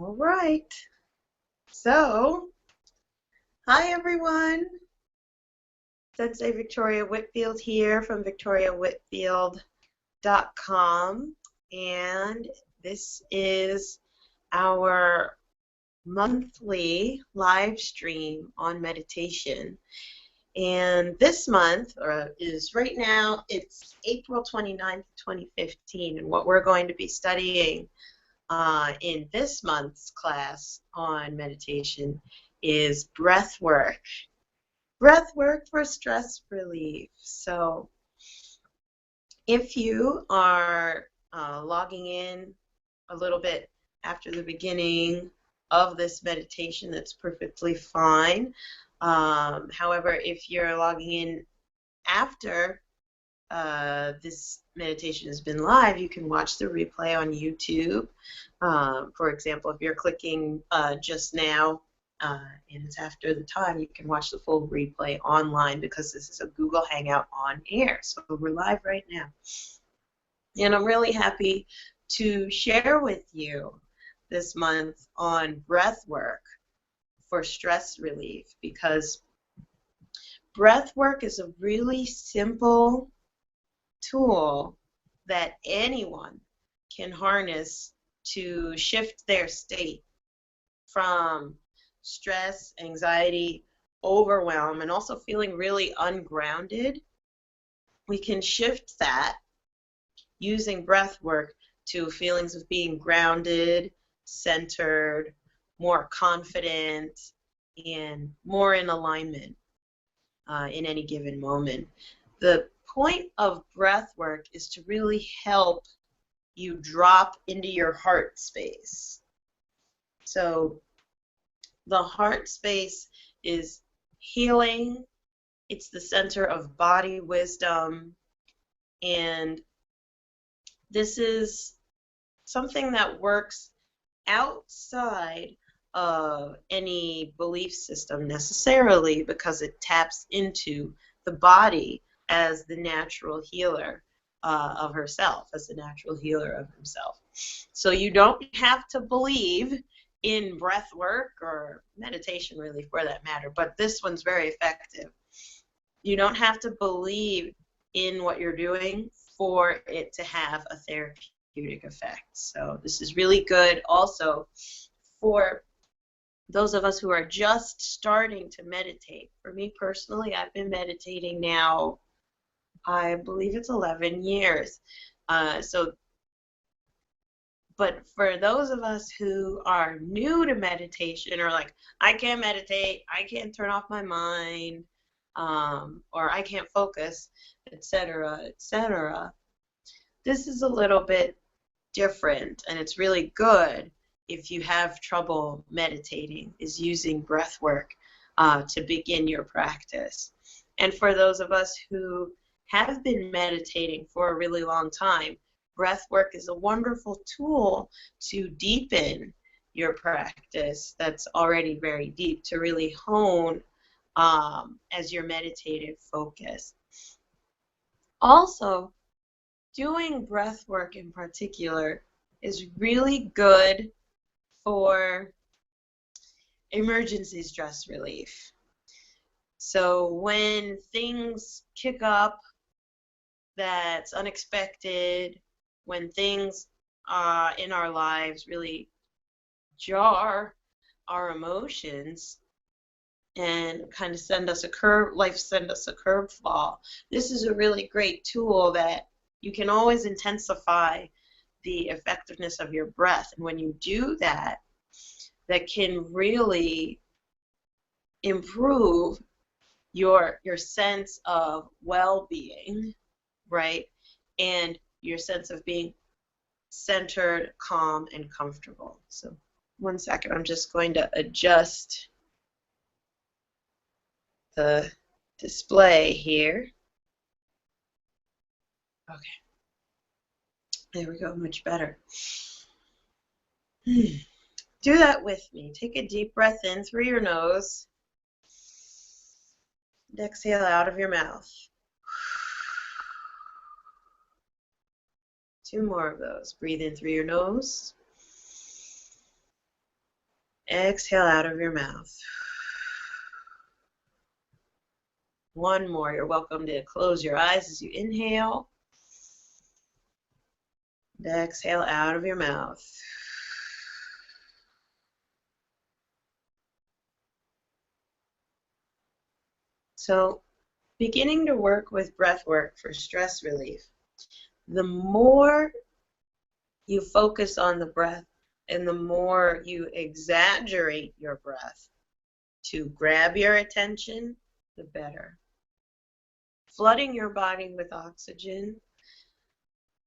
All right. So, hi everyone. Sensei Victoria Whitfield here from victoriawhitfield.com, and this is our monthly live stream on meditation. And this month is right now, it's April 29th, 2015, and what we're going to be studying in this month's class on meditation is breath work. Breath work for stress relief. So if you are logging in a little bit after the beginning of this meditation, that's perfectly fine. However, if you're logging in after this meditation has been live, you can watch the replay on YouTube. For example, if you're clicking just now and it's after the time, you can watch the full replay online because this is a Google Hangout On Air. So we're live right now. And I'm really happy to share with you this month on breath work for stress relief, because breath work is a really simple tool that anyone can harness to shift their state from stress, anxiety, overwhelm, and also feeling really ungrounded. We can shift that using breath work to feelings of being grounded, centered, more confident, and more in alignment in any given moment. The point of breath work is to really help you drop into your heart space. So the heart space is healing. It's the center of body wisdom, and this is something that works outside of any belief system necessarily, because it taps into the body as the natural healer of herself, as the natural healer of himself. So you don't have to believe in breath work or meditation really, for that matter, but this one's very effective. You don't have to believe in what you're doing for it to have a therapeutic effect. So this is really good also for those of us who are just starting to meditate. For me personally, I've been meditating now, I believe it's 11 years. But for those of us who are new to meditation, or like, I can't meditate, I can't turn off my mind, or I can't focus, etc., etc., this is a little bit different, and it's really good if you have trouble meditating, is using breath work to begin your practice. And for those of us who have been meditating for a really long time, breath work is a wonderful tool to deepen your practice that's already very deep, to really hone as your meditative focus. Also, doing breath work in particular is really good for emergency stress relief. So when things kick up that's unexpected, when things in our lives really jar our emotions and kind of send us a curveball, this is a really great tool that you can always intensify the effectiveness of your breath. And when you do that, that can really improve your sense of well-being, right? And your sense of being centered, calm, and comfortable. So one second, I'm just going to adjust the display here. Okay. There we go, much better. Do that with me. Take a deep breath in through your nose and exhale out of your mouth. 2 more of those. Breathe in through your nose Exhale out of your mouth. One more. You're welcome to close your eyes as you inhale. Exhale out of your mouth. So, beginning to work with breath work for stress relief. The more you focus on the breath and the more you exaggerate your breath to grab your attention, the better. Flooding your body with oxygen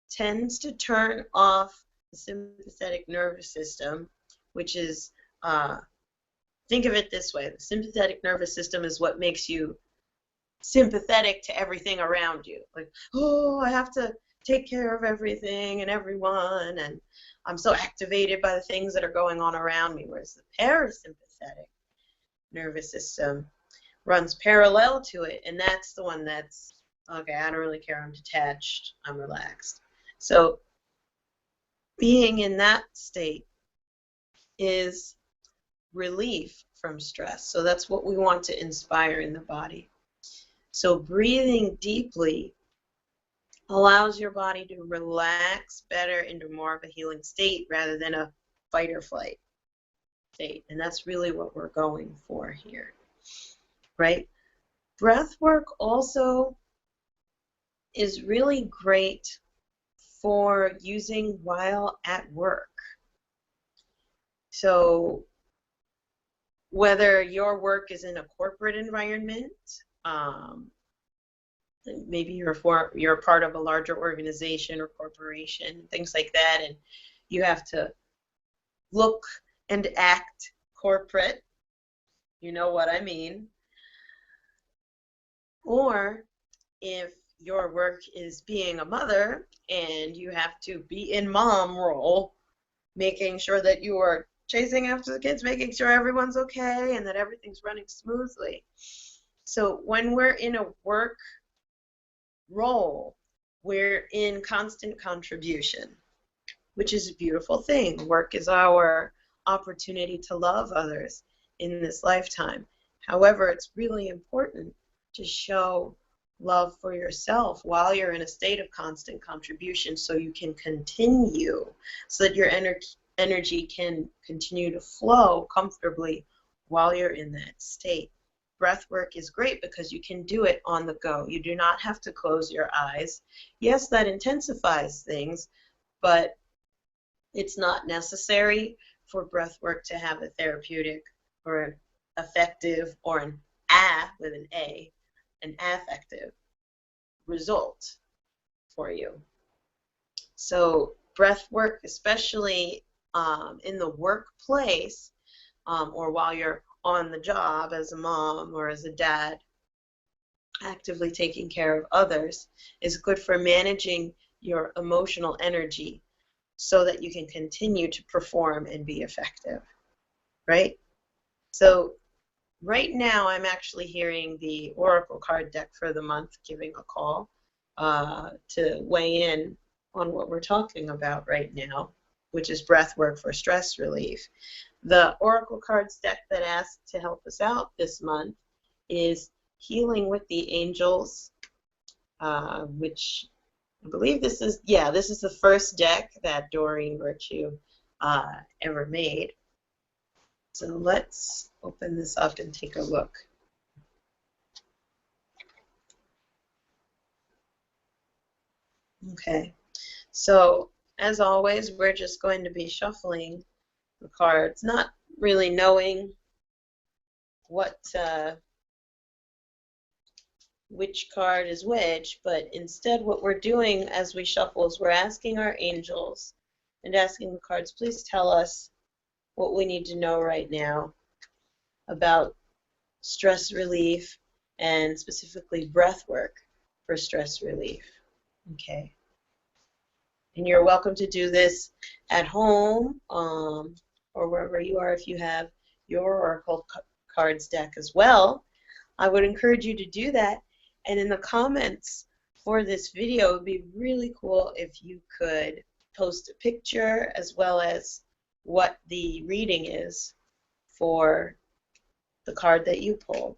tends to turn off the sympathetic nervous system, which is, think of it this way, the sympathetic nervous system is what makes you sympathetic to everything around you. Like, oh, I have to take care of everything and everyone, and I'm so activated by the things that are going on around me, whereas the parasympathetic nervous system runs parallel to it, and that's the one that's, okay, I don't really care, I'm detached, I'm relaxed. So being in that state is relief from stress. So that's what we want to inspire in the body. So breathing deeply allows your body to relax better into more of a healing state rather than a fight or flight state. And that's really what we're going for here, right? Breath work also is really great for using while at work. So whether your work is in a corporate environment, maybe you're part of a larger organization or corporation, things like that, and you have to look and act corporate, you know what I mean. Or if your work is being a mother and you have to be in mom role, making sure that you are chasing after the kids, making sure everyone's okay and that everything's running smoothly. So when we're in a work role, we're in constant contribution, which is a beautiful thing. Work is our opportunity to love others in this lifetime. However, it's really important to show love for yourself while you're in a state of constant contribution so you can continue, so that your energy can continue to flow comfortably while you're in that state. Breath work is great because you can do it on the go. You do not have to close your eyes. Yes, that intensifies things, but it's not necessary for breath work to have a therapeutic or an effective or an with an A, an affective result for you. So breath work, especially in the workplace or while you're on the job as a mom or as a dad, actively taking care of others, is good for managing your emotional energy so that you can continue to perform and be effective, right? So right now I'm actually hearing the Oracle card deck for the month giving a call to weigh in on what we're talking about right now, which is breath work for stress relief. The Oracle cards deck that asked to help us out this month is Healing with the Angels, which I believe this is the first deck that Doreen Virtue ever made. So let's open this up and take a look. Okay, so as always, we're just going to be shuffling the cards, not really knowing what which card is which, but instead what we're doing as we shuffle is we're asking our angels and asking the cards, please tell us what we need to know right now about stress relief and specifically breath work for stress relief. Okay. And you're welcome to do this at home or wherever you are if you have your Oracle cards deck as well. I would encourage you to do that. And in the comments for this video, it would be really cool if you could post a picture as well as what the reading is for the card that you pulled.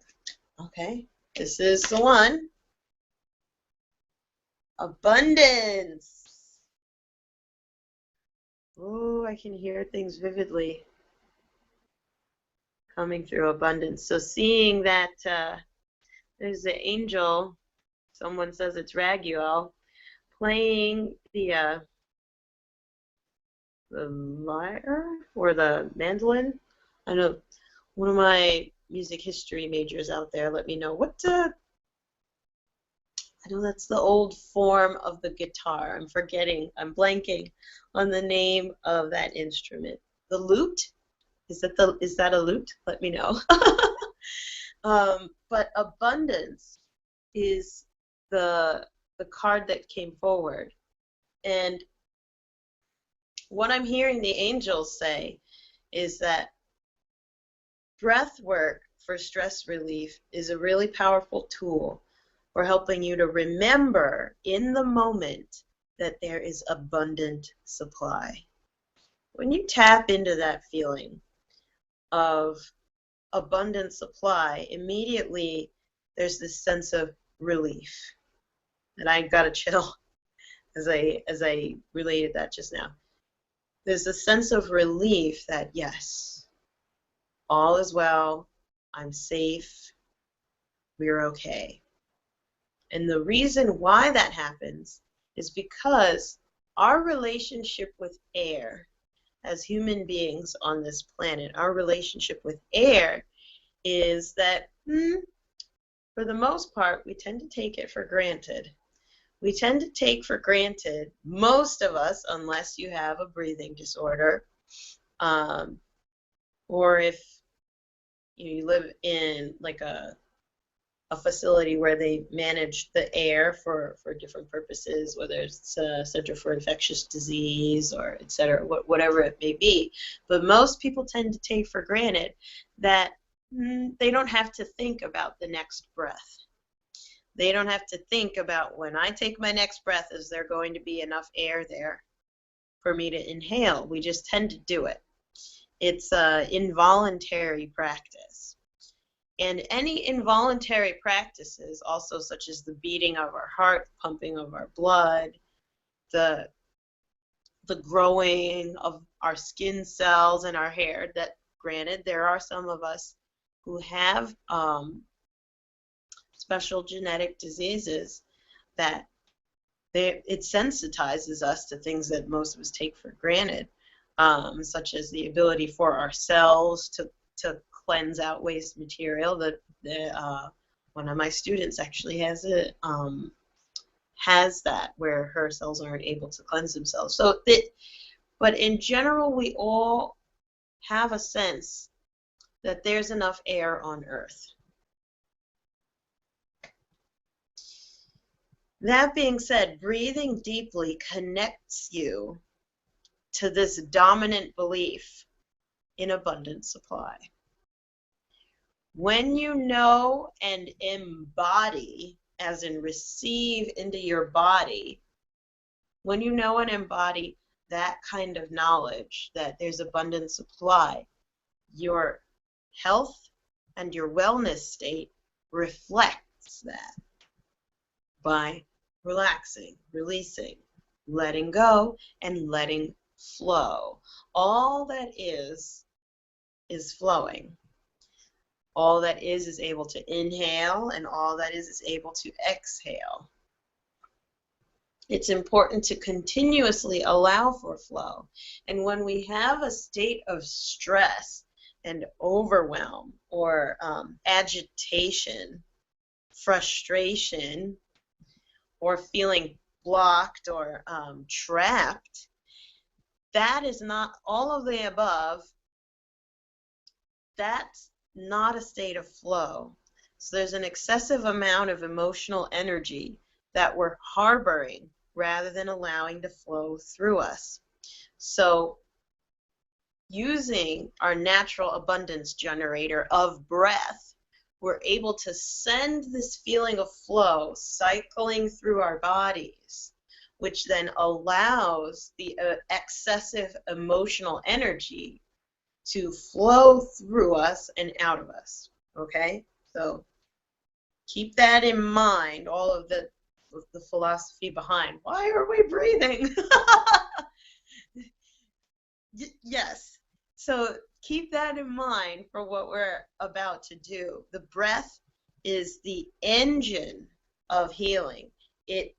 Okay, this is the one. Abundance. Oh, I can hear things vividly coming through abundance. So seeing that there's the angel, someone says it's Raguel, playing the lyre or the mandolin. I know one of my music history majors out there let me know what I know that's the old form of the guitar. I'm forgetting, I'm blanking on the name of that instrument. The lute? Is that a lute? Let me know. But abundance is the card that came forward. And what I'm hearing the angels say is that breath work for stress relief is a really powerful tool for helping you to remember in the moment that there is abundant supply. When you tap into that feeling of abundant supply, immediately there's this sense of relief. And I got a chill as I related that just now. There's a sense of relief that, yes, all is well, I'm safe, we're okay. And the reason why that happens is because our relationship with air, as human beings on this planet, our relationship with air is that, for the most part, we tend to take it for granted. We tend to take for granted, most of us, unless you have a breathing disorder, or if you live in like a facility where they manage the air for different purposes, whether it's a Center for Infectious Disease or et cetera, whatever it may be. But most people tend to take for granted that they don't have to think about the next breath. They don't have to think about, when I take my next breath, is there going to be enough air there for me to inhale? We just tend to do it. It's an involuntary practice. And any involuntary practices, also such as the beating of our heart, pumping of our blood, the growing of our skin cells and our hair, that granted, there are some of us who have special genetic diseases that it sensitizes us to things that most of us take for granted, such as the ability for our cells to cleanse out waste material. One of my students actually has that, where her cells aren't able to cleanse themselves. But in general, we all have a sense that there's enough air on Earth. That being said, breathing deeply connects you to this dominant belief in abundant supply. When you know and embody, as in receive into your body, when you know and embody that kind of knowledge that there's abundant supply, your health and your wellness state reflects that by relaxing, releasing, letting go, and letting flow. All that is flowing. All that is able to inhale, and all that is able to exhale. It's important to continuously allow for flow. And when we have a state of stress and overwhelm, or agitation, frustration, or feeling blocked or trapped, that is not all of the above. That's not a state of flow. So there's an excessive amount of emotional energy that we're harboring rather than allowing to flow through us. So using our natural abundance generator of breath, we're able to send this feeling of flow cycling through our bodies, which then allows the excessive emotional energy to flow through us and out of us. Okay? So keep that in mind, all of the philosophy behind why are we breathing? Yes. So keep that in mind for what we're about to do. The breath is the engine of healing. It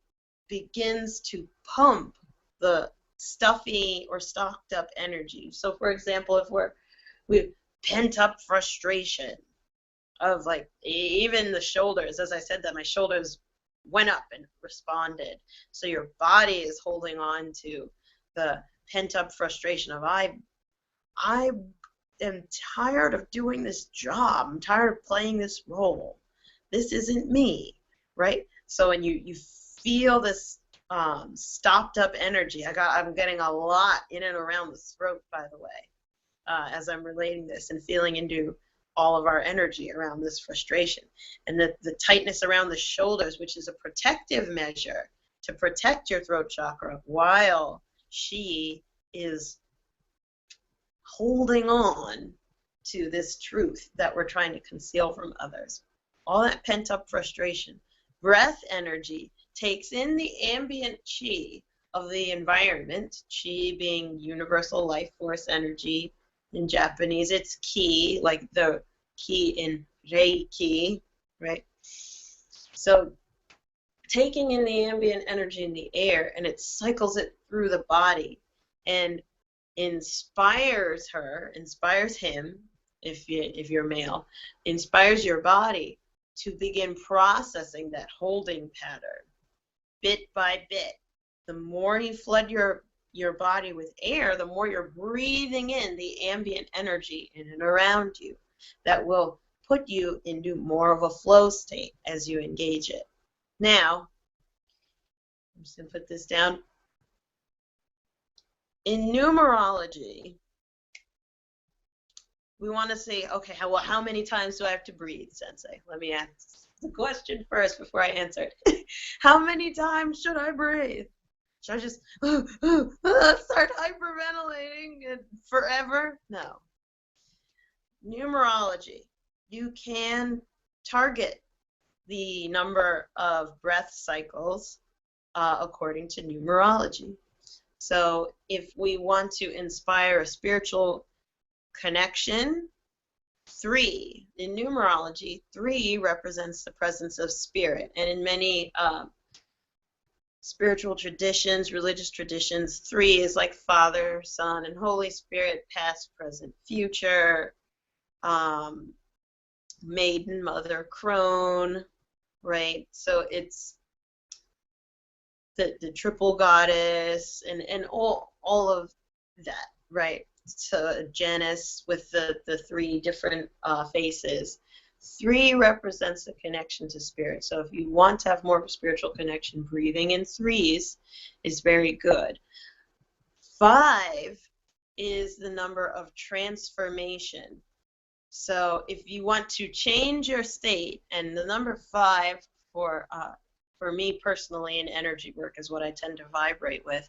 begins to pump the stuffy or stocked up energy. So for example, if we've pent up frustration of like even the shoulders, as I said that my shoulders went up and responded. So your body is holding on to the pent up frustration of I am tired of doing this job. I'm tired of playing this role. This isn't me, right? So when you feel this stopped up energy, I'm getting a lot in and around the throat, by the way, as I'm relating this and feeling into all of our energy around this frustration. And the tightness around the shoulders, which is a protective measure to protect your throat chakra while she is holding on to this truth that we're trying to conceal from others. All that pent-up frustration. Breath energy takes in the ambient chi of the environment, chi being universal life force energy. In Japanese, it's ki, like the ki in Reiki, right? So taking in the ambient energy in the air, and it cycles it through the body and inspires him, if you're male, inspires your body to begin processing that holding pattern bit by bit. The more you flood your body with air, the more you're breathing in the ambient energy in and around you. That will put you into more of a flow state as you engage it. Now, I'm just going to put this down. In numerology, we want to say, okay, how many times do I have to breathe, Sensei? Let me ask the question first before I answer it. How many times should I breathe? Should I just start hyperventilating forever? No. Numerology. You can target the number of breath cycles according to numerology. So if we want to inspire a spiritual connection, 3, in numerology, 3 represents the presence of spirit. And in many spiritual traditions, religious traditions, 3 is like Father, Son, and Holy Spirit, past, present, future, maiden, mother, crone, right? So it's the triple goddess and all of that, right? So Janus with the 3 different faces. 3 represents the connection to spirit. So if you want to have more of a spiritual connection, breathing in 3s is very good. 5 is the number of transformation. So if you want to change your state, and the number 5 for me personally in energy work is what I tend to vibrate with,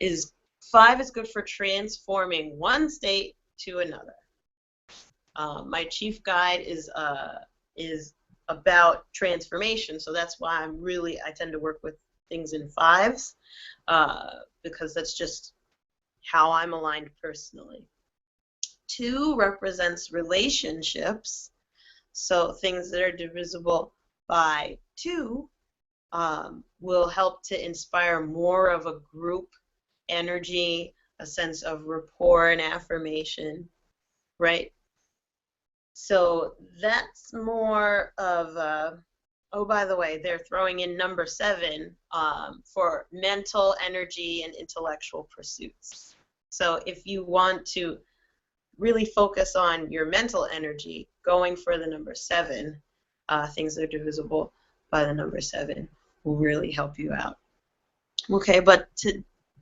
is 5 is good for transforming one state to another. My chief guide is about transformation, so that's why I tend to work with things in 5s, because that's just how I'm aligned personally. 2 represents relationships, so things that are divisible by 2 will help to inspire more of a group energy, a sense of rapport and affirmation, right? So that's more of oh, by the way, they're throwing in number 7 for mental energy and intellectual pursuits. So if you want to really focus on your mental energy, going for the number 7, things that are divisible by the number 7 will really help you out. Okay, but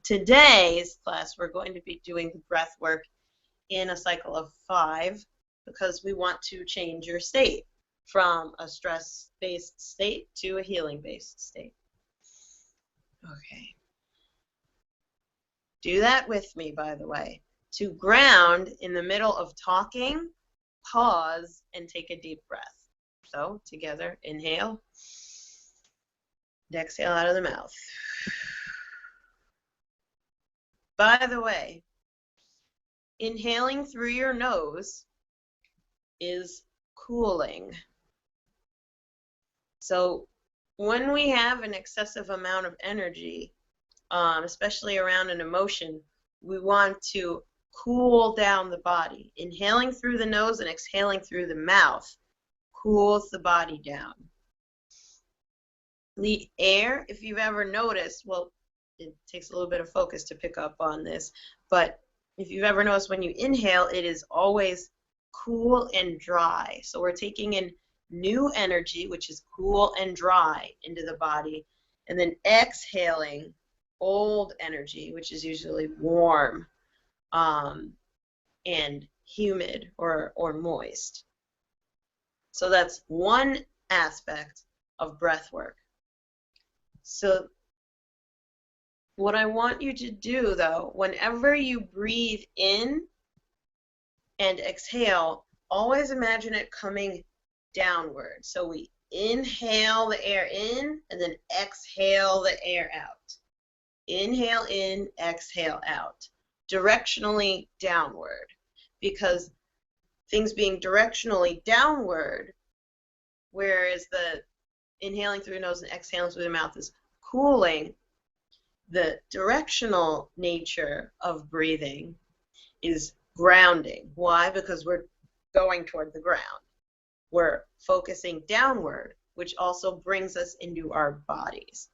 today's class, we're going to be doing the breath work in a cycle of 5 because we want to change your state from a stress-based state to a healing-based state. Okay. Do that with me, by the way. to ground in the middle of talking, pause, and take a deep breath. So together, inhale, and exhale out of the mouth. By the way, inhaling through your nose is cooling. So when we have an excessive amount of energy, especially around an emotion, we want to cool down the body. Inhaling through the nose and exhaling through the mouth cools the body down. The air, if you've ever noticed, well, it takes a little bit of focus to pick up on this, but if you've ever noticed, when you inhale, it is always cool and dry. So we're taking in new energy, which is cool and dry, into the body, and then exhaling old energy, which is usually warm and humid or moist. So that's one aspect of breath work. So what I want you to do, though, whenever you breathe in and exhale, always imagine it coming downward. So we inhale the air in and then exhale the air out. Inhale in, exhale out. Directionally downward. Because things being directionally downward, whereas the inhaling through your nose and exhaling through the mouth is cooling, the directional nature of breathing is grounding. Why? Because we're going toward the ground. We're focusing downward, which also brings us into our bodies.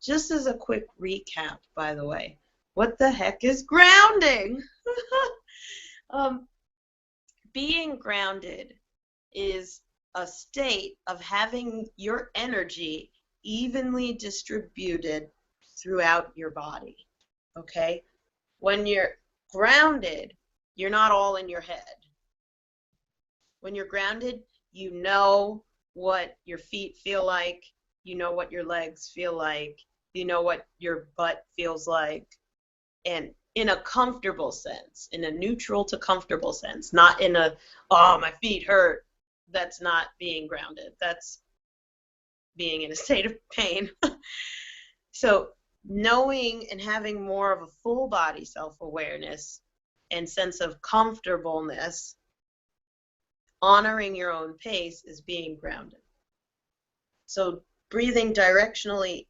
Just as a quick recap, by the way, what the heck is grounding? Being grounded is a state of having your energy evenly distributed throughout your body, okay? When you're grounded, you're not all in your head. When you're grounded, you know what your feet feel like, you know what your legs feel like, you know what your butt feels like, and in a comfortable sense, in a neutral to comfortable sense, not in a, oh, my feet hurt. That's not being grounded. That's being in a state of pain. So knowing and having more of a full body self-awareness and sense of comfortableness, honoring your own pace, is being grounded. So breathing directionally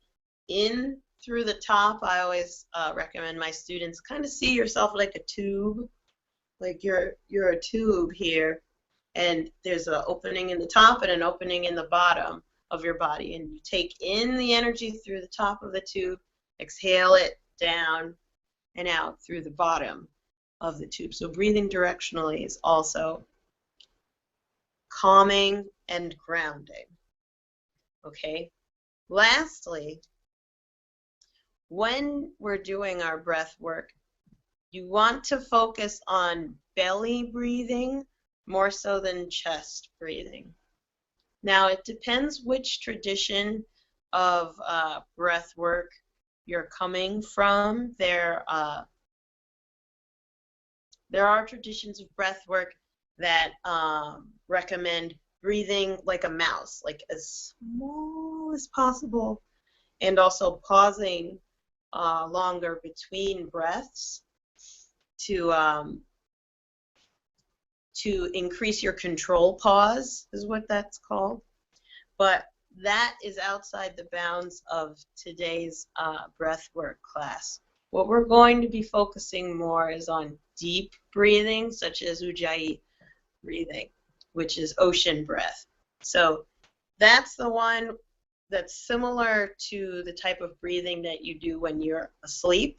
in through the top, I always recommend my students kind of see yourself like a tube, like you're a tube here, and there's an opening in the top and an opening in the bottom of your body, and you take in the energy through the top of the tube, exhale it down and out through the bottom of the tube. So breathing directionally is also calming and grounding. Okay? Lastly, when we're doing our breath work, you want to focus on belly breathing more so than chest breathing. Now, it depends which tradition of breath work you're coming from. There are traditions of breath work that recommend breathing like a mouse, like as small as possible, and also pausing longer between breaths to increase your control pause, is what that's called. But that is outside the bounds of today's breathwork class. What we're going to be focusing more is on deep breathing, such as Ujjayi breathing, which is ocean breath. So that's the one that's similar to the type of breathing that you do when you're asleep,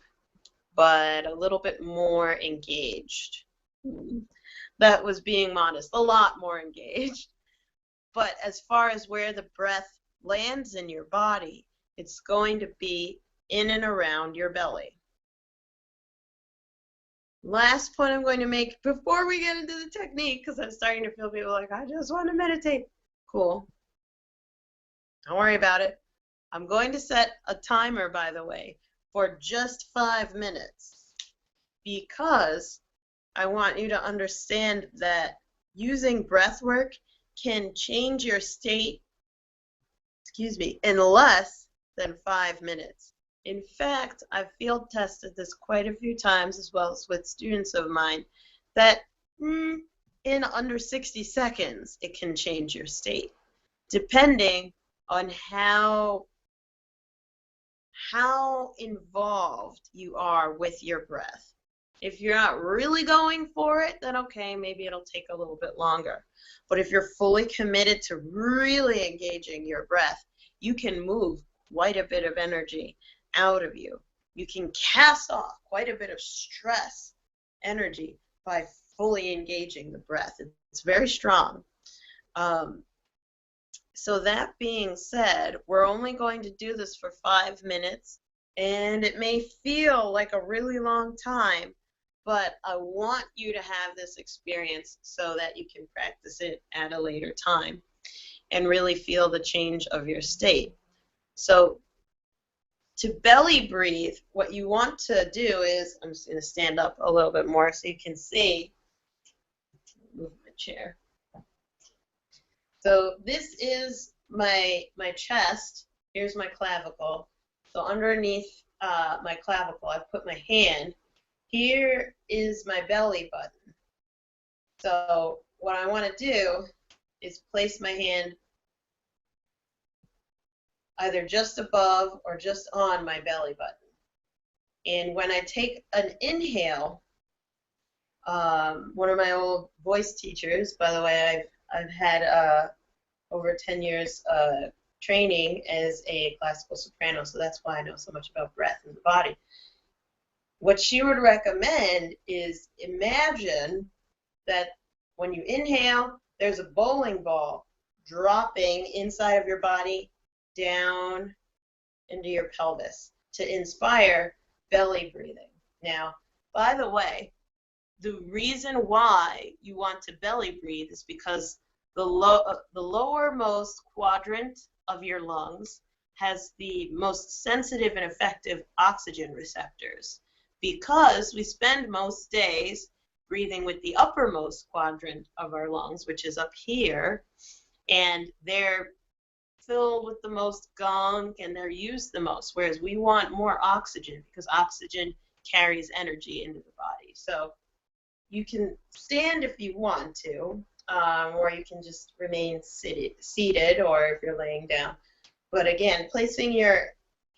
but a little bit more engaged. That was being modest, a lot more engaged. But as far as where the breath lands in your body, it's going to be in and around your belly. Last point I'm going to make before we get into the technique, because I'm starting to feel people like, I just want to meditate. Cool. Don't worry about it. I'm going to set a timer, by the way, for just 5 minutes. because I want you to understand that using breath work can change your state, in less than 5 minutes. In fact, I've field tested this quite a few times, as well as with students of mine, that in under 60 seconds, it can change your state, depending on how involved you are with your breath. If you're not really going for it, then okay, maybe it'll take a little bit longer. But if you're fully committed to really engaging your breath, you can move quite a bit of energy out of you. You can cast off quite a bit of stress energy by fully engaging the breath. It's very strong. So that being said, we're only going to do this for 5 minutes, and it may feel like a really long time, but I want you to have this experience so that you can practice it at a later time and really feel the change of your state. So to belly breathe, what you want to do is, I'm just going to stand up a little bit more so you can see. Move my chair. So this is my chest. Here's my clavicle. So underneath my clavicle, I've put my hand. Here is my belly button. So what I want to do is place my hand either just above or just on my belly button. And when I take an inhale, one of my old voice teachers, by the way, I've had over 10 years training as a classical soprano, so that's why I know so much about breath in the body. What she would recommend is imagine that when you inhale, there's a bowling ball dropping inside of your body down into your pelvis to inspire belly breathing. Now, by the way, the reason why you want to belly breathe is because the lowermost quadrant of your lungs has the most sensitive and effective oxygen receptors, because we spend most days breathing with the uppermost quadrant of our lungs, which is up here, and they're filled with the most gunk and they're used the most, whereas we want more oxygen because oxygen carries energy into the body. So you can stand if you want to, or you can just remain seated, or if you're laying down. But again, placing your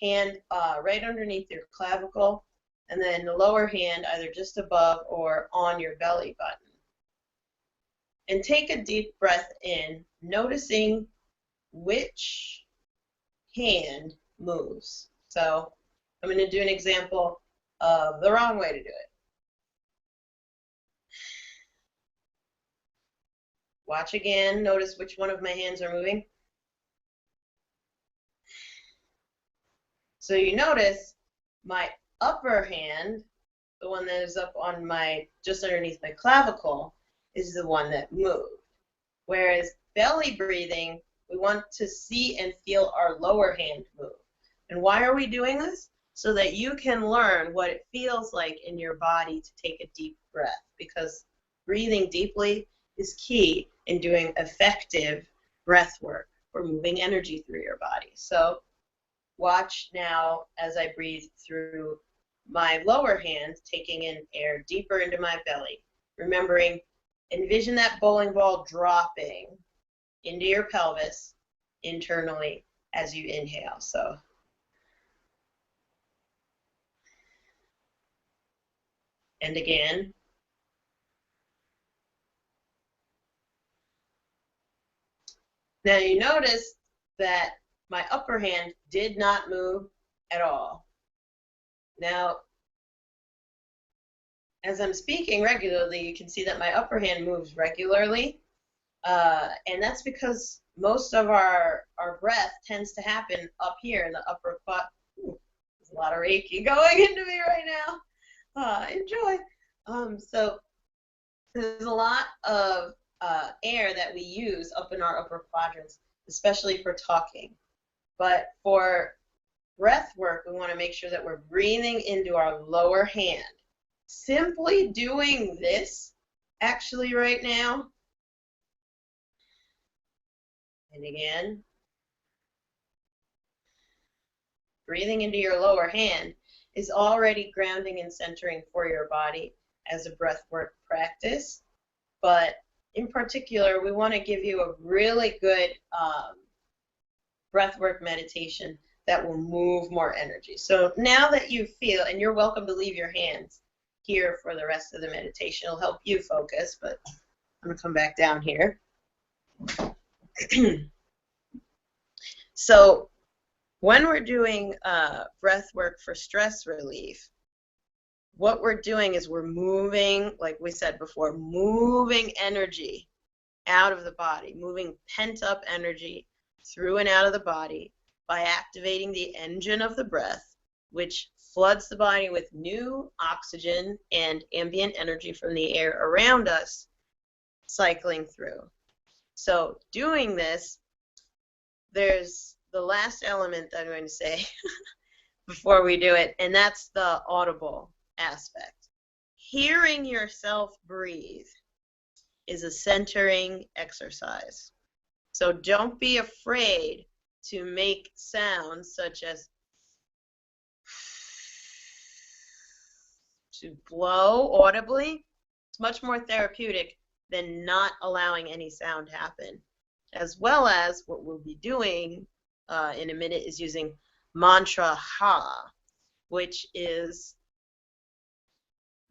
hand right underneath your clavicle, and then the lower hand either just above or on your belly button. And take a deep breath in, noticing which hand moves. So I'm going to do an example of the wrong way to do it. Watch again, notice which one of my hands are moving. So you notice my upper hand, the one that is up on my, just underneath my clavicle, is the one that moved. Whereas belly breathing, we want to see and feel our lower hand move. And why are we doing this? So that you can learn what it feels like in your body to take a deep breath, because breathing deeply is key in doing effective breath work for moving energy through your body. So watch now as I breathe through my lower hand, taking in air deeper into my belly. Remembering, envision that bowling ball dropping into your pelvis internally as you inhale. So and again. Now you notice that my upper hand did not move at all. Now, as I'm speaking regularly, you can see that my upper hand moves regularly, and that's because most of our breath tends to happen up here in the upper quad. There's a lot of Reiki going into me right now. Enjoy. So there's a lot of air that we use up in our upper quadrants, especially for talking. But for breath work, we want to make sure that we're breathing into our lower hand. simply doing this actually right now, and again, breathing into your lower hand is already grounding and centering for your body as a breathwork practice. But in particular, we want to give you a really good breathwork meditation that will move more energy. So now that you feel, and you're welcome to leave your hands here for the rest of the meditation. It'll help you focus, but I'm going to come back down here. So when we're doing breath work for stress relief, what we're doing is we're moving, like we said before, moving energy out of the body, moving pent-up energy through and out of the body by activating the engine of the breath, which floods the body with new oxygen and ambient energy from the air around us, cycling through. So doing this, there's the last element that I'm going to say before we do it, and that's the audible aspect. Hearing yourself breathe is a centering exercise. So don't be afraid to make sounds such as to blow audibly. It's much more therapeutic than not allowing any sound happen. As well as what we'll be doing in a minute is using mantra ha, which is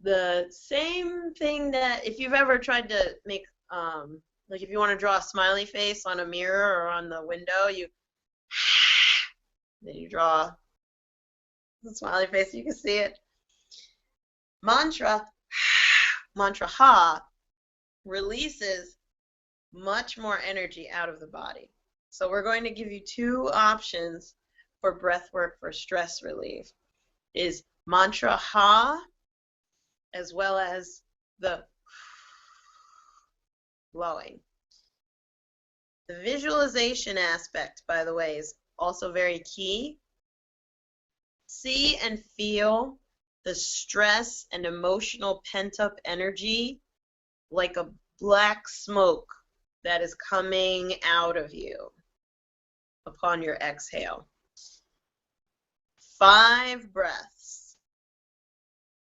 the same thing that if you've ever tried to make, like if you want to draw a smiley face on a mirror or on the window, then you draw the smiley face, you can see it. Mantra ha releases much more energy out of the body. So we're going to give you two options for breath work for stress relief. Is mantra ha as well as the blowing. The visualization aspect, by the way, is also very key. See and feel the stress and emotional pent-up energy like a black smoke that is coming out of you upon your exhale. 5 breaths.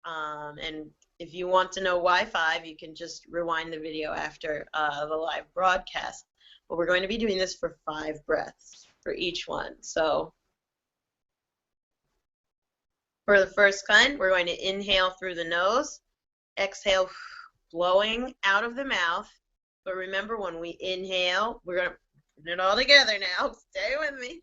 And if you want to know why 5, you can just rewind the video after the live broadcast. But we're going to be doing this for 5 breaths for each one. So for the first kind, we're going to inhale through the nose, exhale, blowing out of the mouth. But remember, when we inhale, we're going to put it all together now. Stay with me.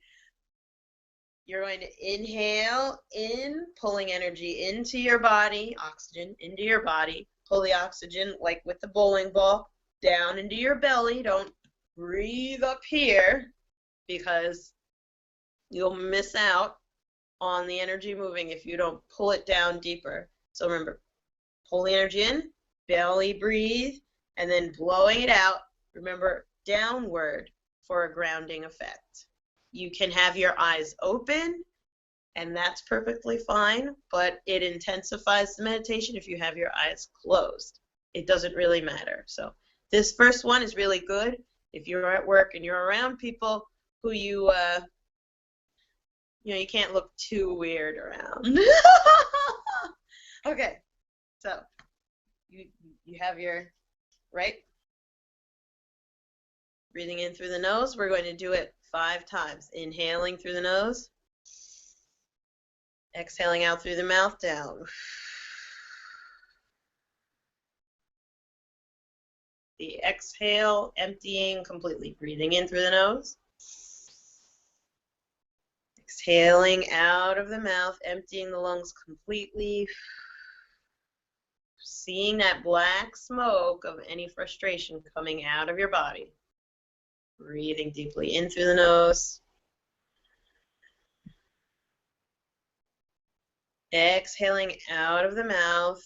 You're going to inhale in, pulling energy into your body, oxygen into your body. Pull the oxygen, like with the bowling ball, down into your belly. Don't breathe up here because you'll miss out on the energy moving if you don't pull it down deeper. So remember, pull the energy in, belly breathe, and then blowing it out, remember, downward for a grounding effect. You can have your eyes open, and that's perfectly fine, but it intensifies the meditation if you have your eyes closed. It doesn't really matter. So this first one is really good if you're at work and you're around people who you can't look too weird around. Okay, so you have your right. Breathing in through the nose, we're going to do it 5 times. Inhaling through the nose, exhaling out through the mouth, down. The exhale, emptying completely. Breathing in through the nose, exhaling out of the mouth, emptying the lungs completely. Seeing that black smoke of any frustration coming out of your body. Breathing deeply in through the nose. Exhaling out of the mouth.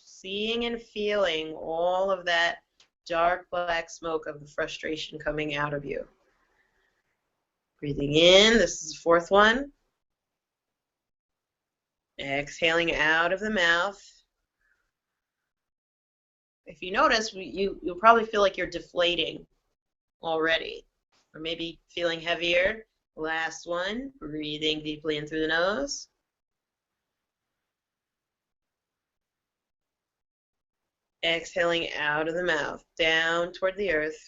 Seeing and feeling all of that dark black smoke of the frustration coming out of you. Breathing in, this is the 4th one. Exhaling out of the mouth. If you notice, you'll probably feel like you're deflating already, or maybe feeling heavier. Last one, breathing deeply in through the nose. Exhaling out of the mouth, down toward the earth.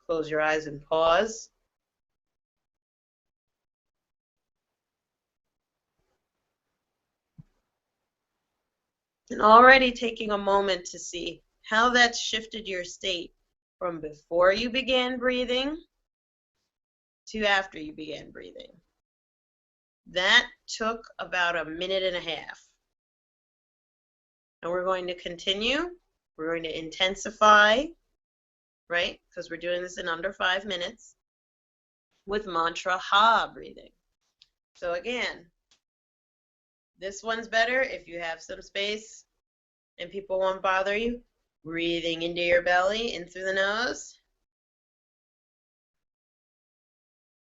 Close your eyes and pause. And already taking a moment to see how that's shifted your state from before you began breathing to after you began breathing. That took about a minute and a half. And we're going to continue. We're going to intensify, right? Because we're doing this in under 5 minutes with mantra ha breathing. So again, this one's better if you have some space and people won't bother you. Breathing into your belly, in through the nose.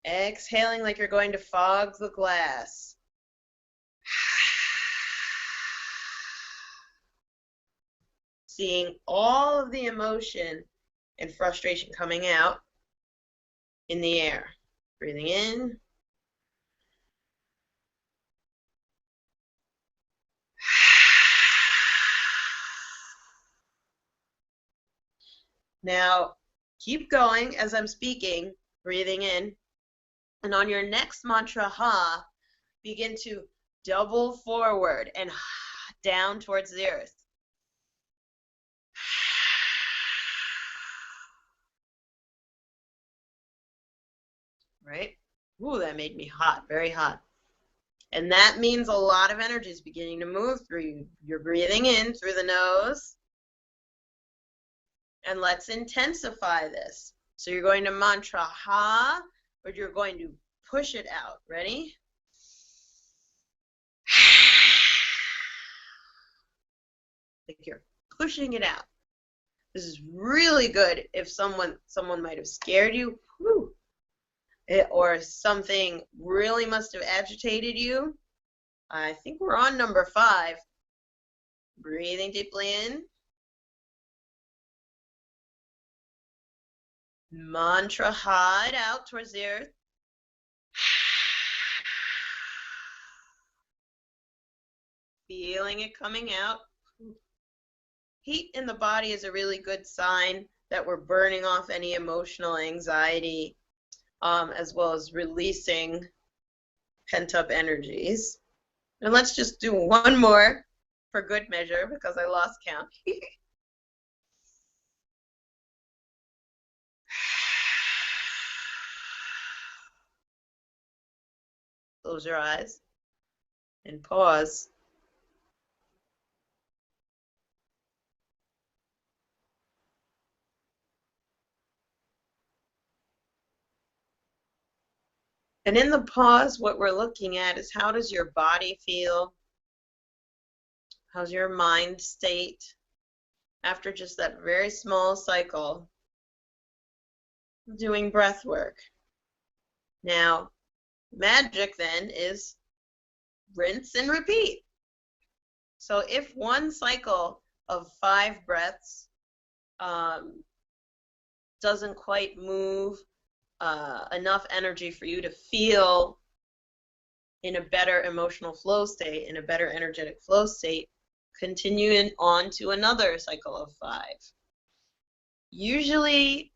Exhaling like you're going to fog the glass. Seeing all of the emotion and frustration coming out in the air. Breathing in. Now, keep going as I'm speaking, breathing in. And on your next mantra, ha, begin to double forward and down towards the earth. Right? Ooh, that made me hot, very hot. And that means a lot of energy is beginning to move through you. You're breathing in through the nose. And let's intensify this. So you're going to mantra ha, but you're going to push it out. Ready? Like you're pushing it out. This is really good if someone might have scared you, or something really must have agitated you. I think we're on number 5. Breathing deeply in. Mantra ha it out towards the earth. Feeling it coming out. Heat in the body is a really good sign that we're burning off any emotional anxiety, as well as releasing pent-up energies. And let's just do one more for good measure because I lost count. Close your eyes and pause. And in the pause, what we're looking at is how does your body feel? How's your mind state after just that very small cycle of doing breath work? Now, magic then is rinse and repeat. So if one cycle of 5 breaths doesn't quite move enough energy for you to feel in a better emotional flow state, in a better energetic flow state, continuing on to another cycle of 5. Usually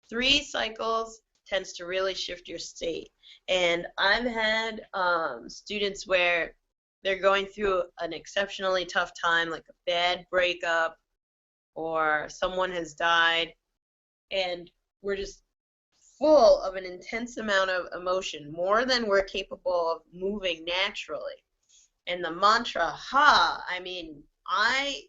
3 cycles tends to really shift your state. And I've had students where they're going through an exceptionally tough time, like a bad breakup, or someone has died, and we're just full of an intense amount of emotion, more than we're capable of moving naturally. And the mantra ha, I mean, I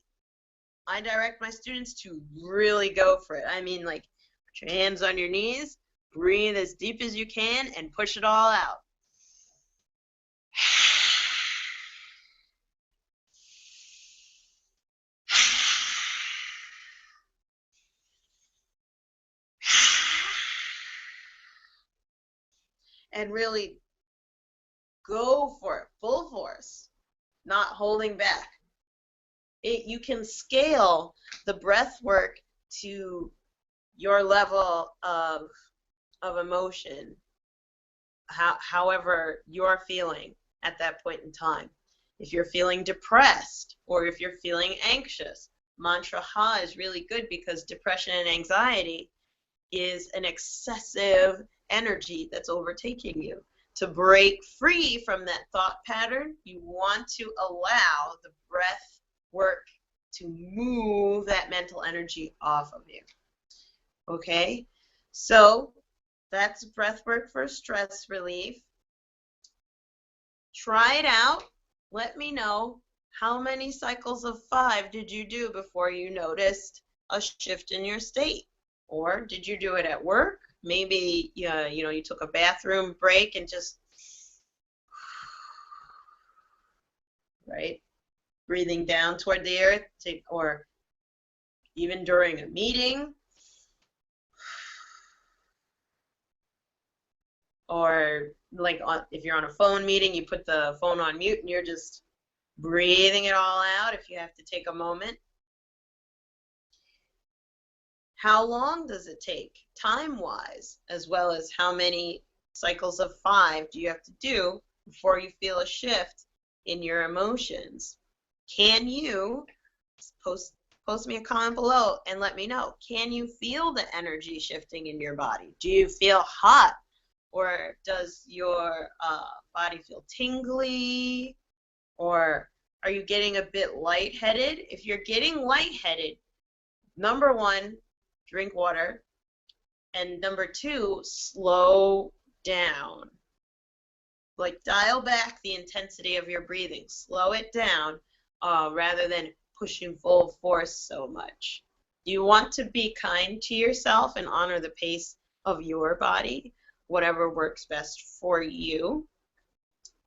direct my students to really go for it. I mean, like, put your hands on your knees, breathe as deep as you can, and push it all out. and really go for it, full force, not holding back. You can scale the breath work to your level of emotion, however you're feeling at that point in time. If you're feeling depressed or if you're feeling anxious, mantra ha is really good because depression and anxiety is an excessive energy that's overtaking you. To break free from that thought pattern, you want to allow the breath work to move that mental energy off of you. Okay? So that's breath work for stress relief. Try it out. Let me know how many cycles of 5 did you do before you noticed a shift in your state. Or did you do it at work? Maybe you took a bathroom break and just, right, breathing down toward the earth, or even during a meeting, or like if you're on a phone meeting, you put the phone on mute and you're just breathing it all out if you have to take a moment. How long does it take, time-wise, as well as how many cycles of 5 do you have to do before you feel a shift in your emotions? Can you post me a comment below and let me know? Can you feel the energy shifting in your body? Do you feel hot, or does your body feel tingly, or are you getting a bit lightheaded? If you're getting lightheaded, number 1, drink water, and number 2, slow down. Like, dial back the intensity of your breathing. Slow it down rather than pushing full force so much. You want to be kind to yourself and honor the pace of your body, whatever works best for you.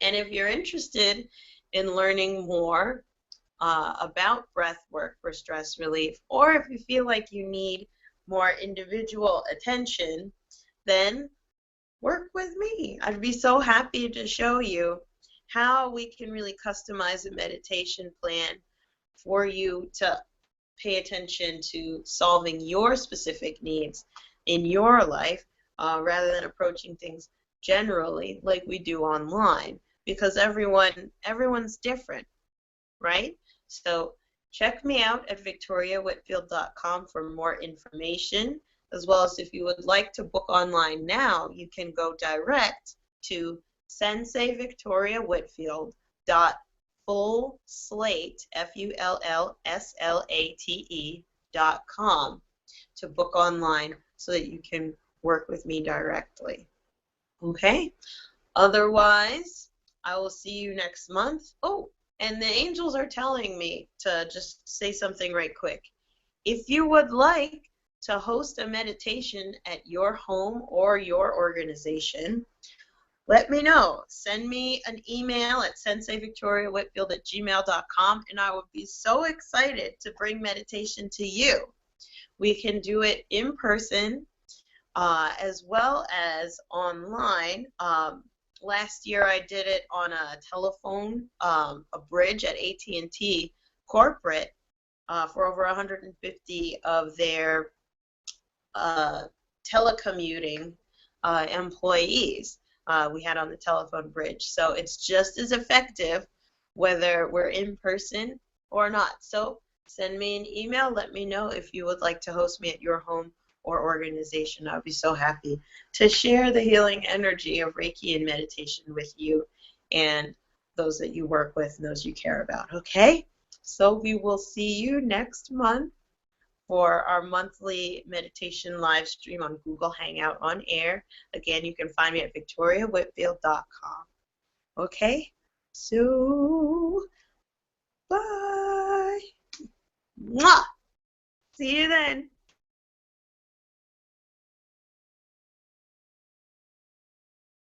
And if you're interested in learning more about breath work for stress relief, or if you feel like you need more individual attention, then work with me. I'd be so happy to show you how we can really customize a meditation plan for you to pay attention to solving your specific needs in your life rather than approaching things generally like we do online, because everyone's different, right? So check me out at victoriawhitfield.com for more information, as well as if you would like to book online now, you can go direct to senseivictoriawhitfield.fullslate, FULLSLATE.com to book online so that you can work with me directly. Okay? Otherwise, I will see you next month. Oh, and the angels are telling me to just say something right quick. If you would like to host a meditation at your home or your organization, let me know. Send me an email at senseivictoriawhitfield@gmail.com, and I would be so excited to bring meditation to you. We can do it in person as well as online. Last year I did it on a telephone, a bridge at AT&T corporate for over 150 of their telecommuting employees we had on the telephone bridge. So it's just as effective whether we're in person or not. So send me an email. Let me know if you would like to host me at your home or organization. I'll be so happy to share the healing energy of Reiki and meditation with you and those that you work with and those you care about. Okay? So we will see you next month for our monthly meditation live stream on Google Hangout On Air. Again, you can find me at victoriawhitfield.com. Okay? So, bye. Mwah! See you then.